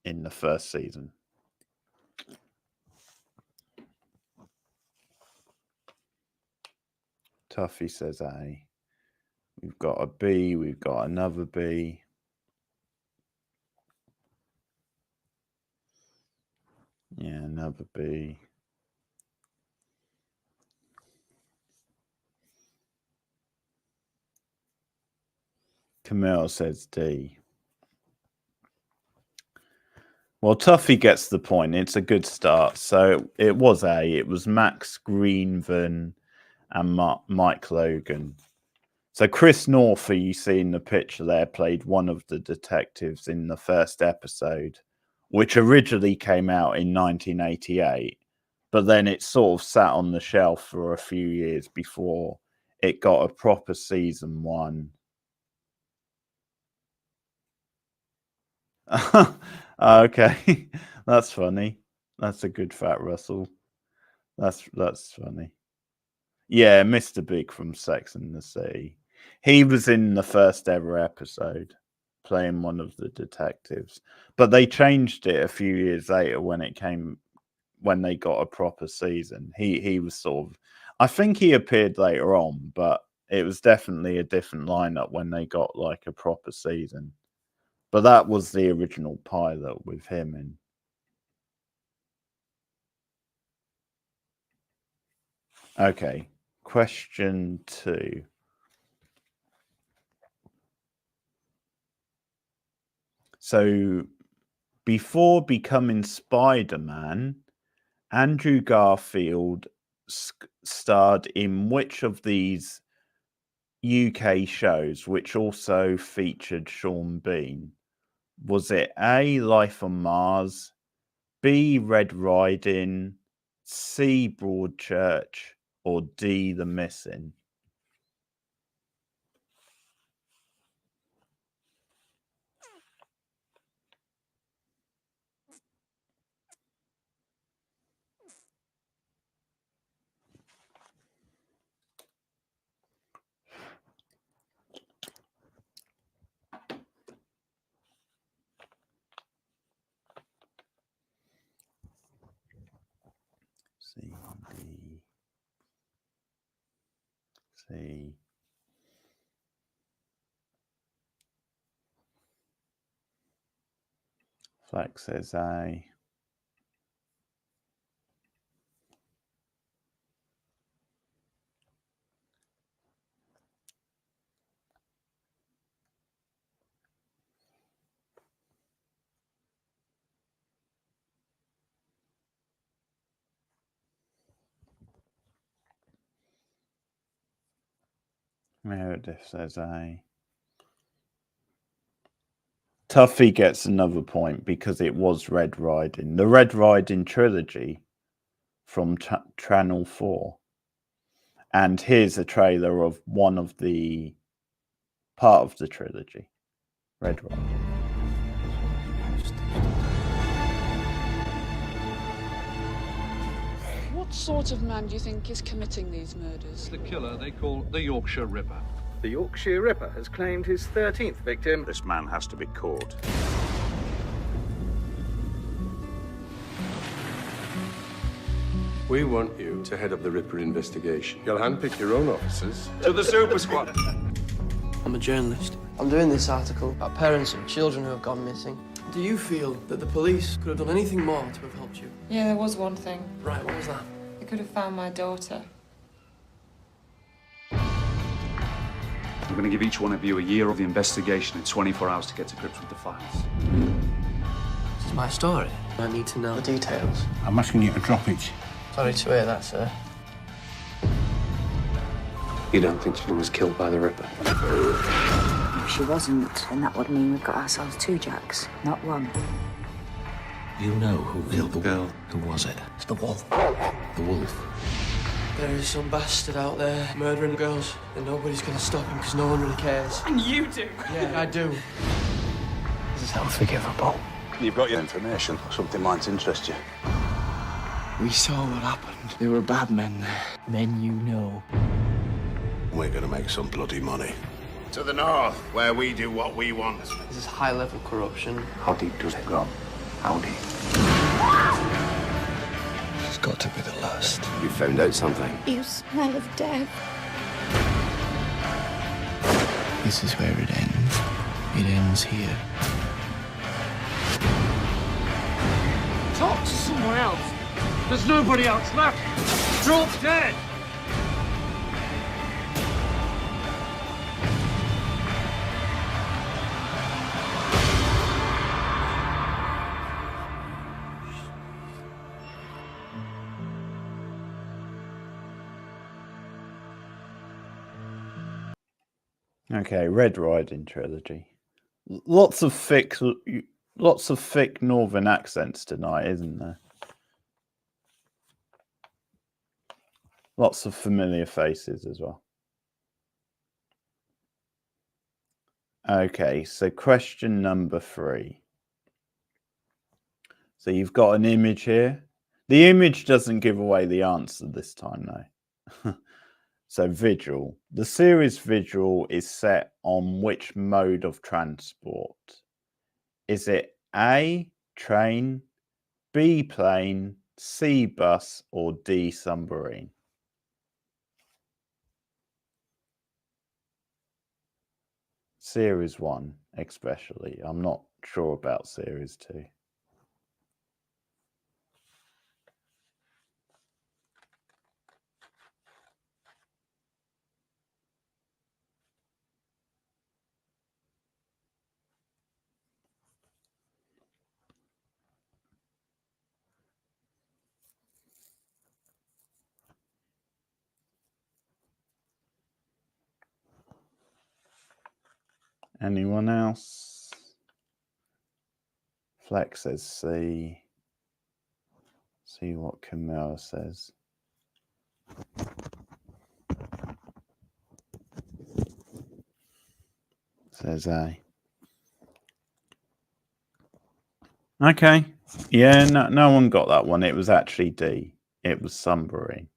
in the first season. Tuffy says A. We've got a B. We've got another B. Yeah, another B. Camille says D. Well, Tuffy gets the point. It's a good start. So it was A. It was Max Greenvan and Mike Logan. So Chris North, who you see in the picture there, played one of the detectives in the first episode, which originally came out in 1988. But then it sort of sat on the shelf for a few years before it got a proper season 1. Okay, that's funny. That's a good fact, Russell. That's funny. Yeah, Mr. Big from Sex and the City. He was in the first ever episode, playing one of the detectives. But they changed it a few years later when they got a proper season. He was sort of, I think he appeared later on, but it was definitely a different lineup when they got like a proper season. But that was the original pilot with him in. Okay, question 2. So before becoming Spider-Man, Andrew Garfield starred in which of these UK shows, which also featured Sean Bean? Was it A, Life on Mars, B, Red Riding, C, Broadchurch, or D, The Missing? C, D. see. Flex says A. Meredith says A. Tuffy gets another point because it was Red Riding. The Red Riding trilogy from Channel 4. And here's a trailer of one of the part of the trilogy. Red Riding. What sort of man do you think is committing these murders? The killer they call the Yorkshire Ripper. The Yorkshire Ripper has claimed his 13th victim. This man has to be caught. We want you to head up the Ripper investigation. You'll handpick your own officers. To the Super Squad. I'm a journalist. I'm doing this article about parents of children who have gone missing. Do you feel that the police could have done anything more to have helped you? Yeah, there was one thing. Right, what was that? They could have found my daughter. I'm going to give each one of you a year of the investigation and 24 hours to get to grips with the files. This is my story. I need to know the details. I'm asking you to drop it. Sorry to hear that, sir. You don't think she was killed by the Ripper? If she wasn't, then that would mean we've got ourselves two Jacks, not one. You know who killed the girl? Who was it? It's the wolf. The wolf. There is some bastard out there murdering girls, and nobody's gonna stop him because no one really cares. And you do? Yeah, I do. This is unforgivable. You've got your information. Something might interest you. We saw what happened. There were bad men there. Men you know. We're gonna make some bloody money. To the north, where we do what we want. This is high-level corruption. How deep does it go? How deep? It's got to be the last. You found out something. You smell of death. This is where it ends. It ends here. Talk to someone else. There's nobody else left. Drop dead. Okay, Red Riding trilogy. Lots of thick northern accents tonight, isn't there? Lots of familiar faces as well. Okay, so question number 3. So you've got an image here. The image doesn't give away the answer this time, though. So Vigil. The series Vigil is set on which mode of transport? Is it A, train, B, plane, C, bus, or D, submarine? Series 1, especially. I'm not sure about Series 2. Anyone else? Flex says C. See what Camilla says. Says A. Okay. Yeah, no one got that one. It was actually D. It was submarine.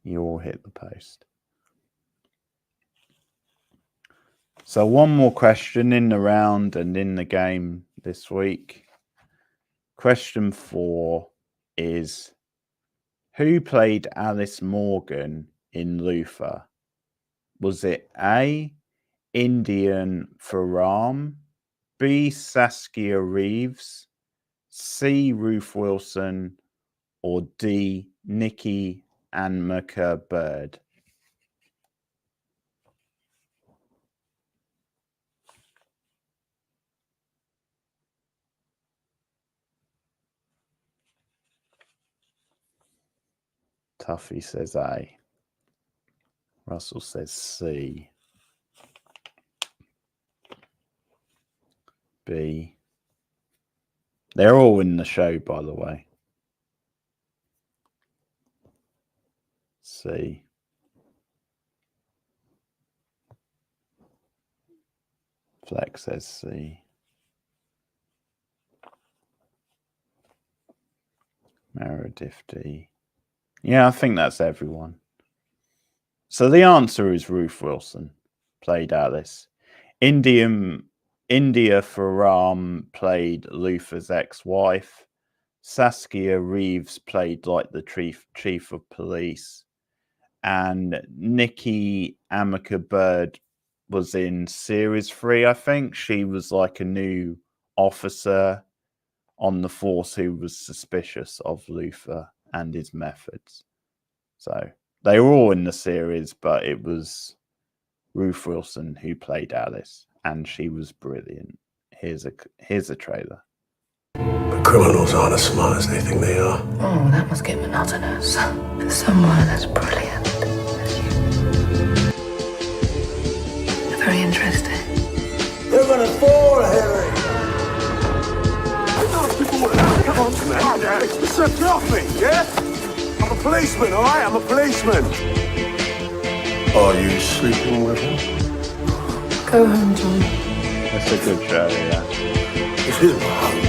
You all hit the post. So one more question in the round and in the game this week. Question 4 is, Who played Alice Morgan in Luther? Was it A, Indian Faram, B, Saskia Reeves, C, Ruth Wilson, or D, Nikki Anmaka Bird? Tuffy says A. Russell says C. B. They're all in the show, by the way. C. Flex says C. Meredith D. Yeah, I think that's everyone. So the answer is Ruth Wilson played Alice. India Faram played Luther's ex-wife. Saskia Reeves played like the chief of police. And Nikki Amica Bird was in series 3, I think. She was like a new officer on the force who was suspicious of Luther and his methods. So they were all in the series, but it was Ruth Wilson who played Alice, and she was brilliant. Here's a trailer. But criminals aren't as smart as they think they are. Oh, that must get monotonous. For someone as brilliant as you. Very interesting. You're gonna fall, Harry. Come on, man. Listen, get off me, yeah? I'm a policeman, all right? I'm a policeman. Are you sleeping with him? Go home, John. That's a good show, yeah. This is my home.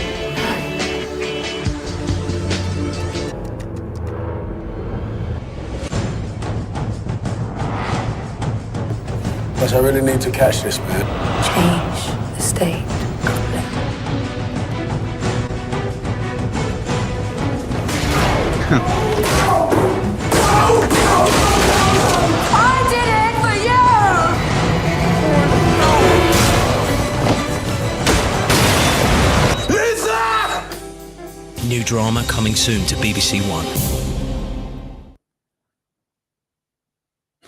But I really need to catch this man. Change the state. I did it for you! Lisa! New drama coming soon to BBC One.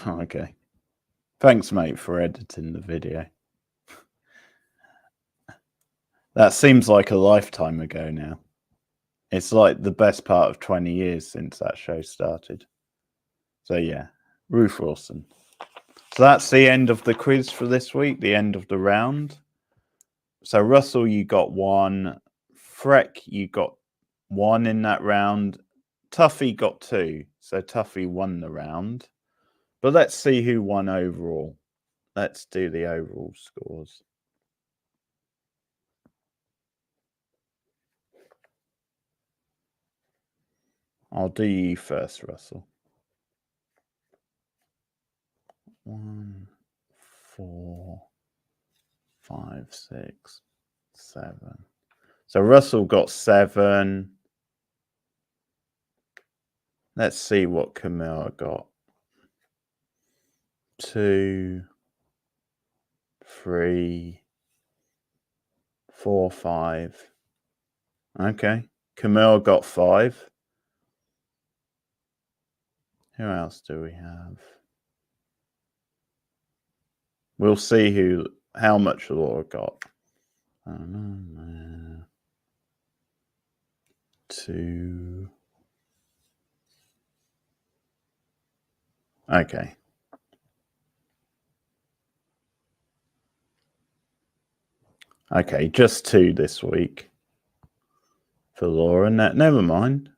Oh, okay. Thanks, mate, for editing the video. That seems like a lifetime ago now. It's like the best part of 20 years since that show started. So yeah, Ruth Wilson. So that's the end of the quiz for this week, the end of the round. So Russell, you got 1. Freck, you got 1 in that round. Tuffy got 2. So Tuffy won the round. But let's see who won overall. Let's do the overall scores. I'll do you first, Russell. 1, 4, 5, 6, 7. So Russell got 7. Let's see what Camilla got. 2, 3, 4, 5. Okay. Camille got 5. Who else do we have? We'll see how much Laura got. 2. Okay. Okay, just 2 this week for Laura. Never mind.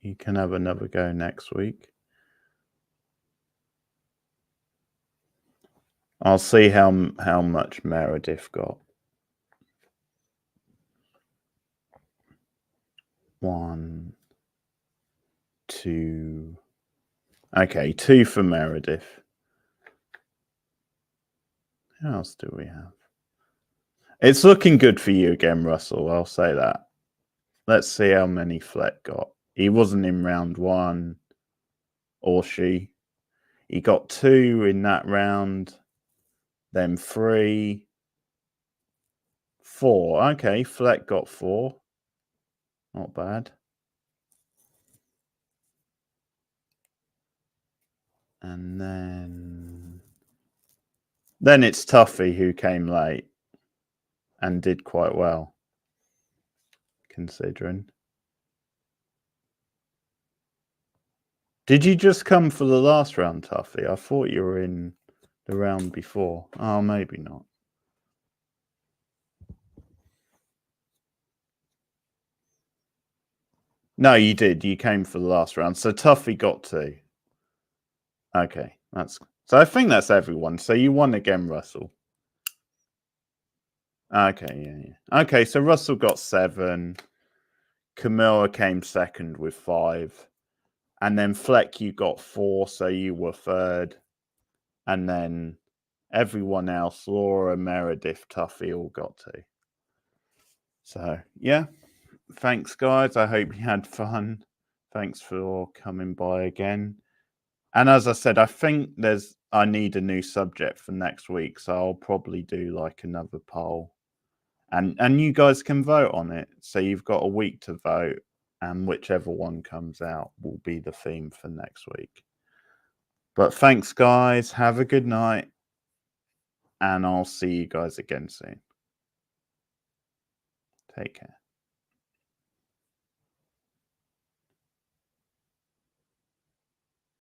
You can have another go next week. I'll see how much Meredith got. 1, 2. Okay, 2 for Meredith. Who else do we have? It's looking good for you again, Russell. I'll say that. Let's see how many Fleck got. He wasn't in round 1, or she. He got 2 in that round, then 3, 4. Okay, Fleck got 4. Not bad. And then it's Tuffy who came late and did quite well, considering. Did you just come for the last round, Tuffy? I thought you were in the round before. Oh, maybe not. No, you did. You came for the last round. So Tuffy got 2. Okay, so I think that's everyone. So you won again, Russell. Okay, yeah. Okay, so Russell got 7. Camilla came second with 5. And then Fleck, you got 4, so you were third. And then everyone else, Laura, Meredith, Tuffy, all got 2. So, yeah. Thanks, guys. I hope you had fun. Thanks for coming by again. And as I said, I think I need a new subject for next week, so I'll probably do like another poll. And you guys can vote on it. So you've got a week to vote, and whichever one comes out will be the theme for next week. But thanks, guys. Have a good night. And I'll see you guys again soon. Take care.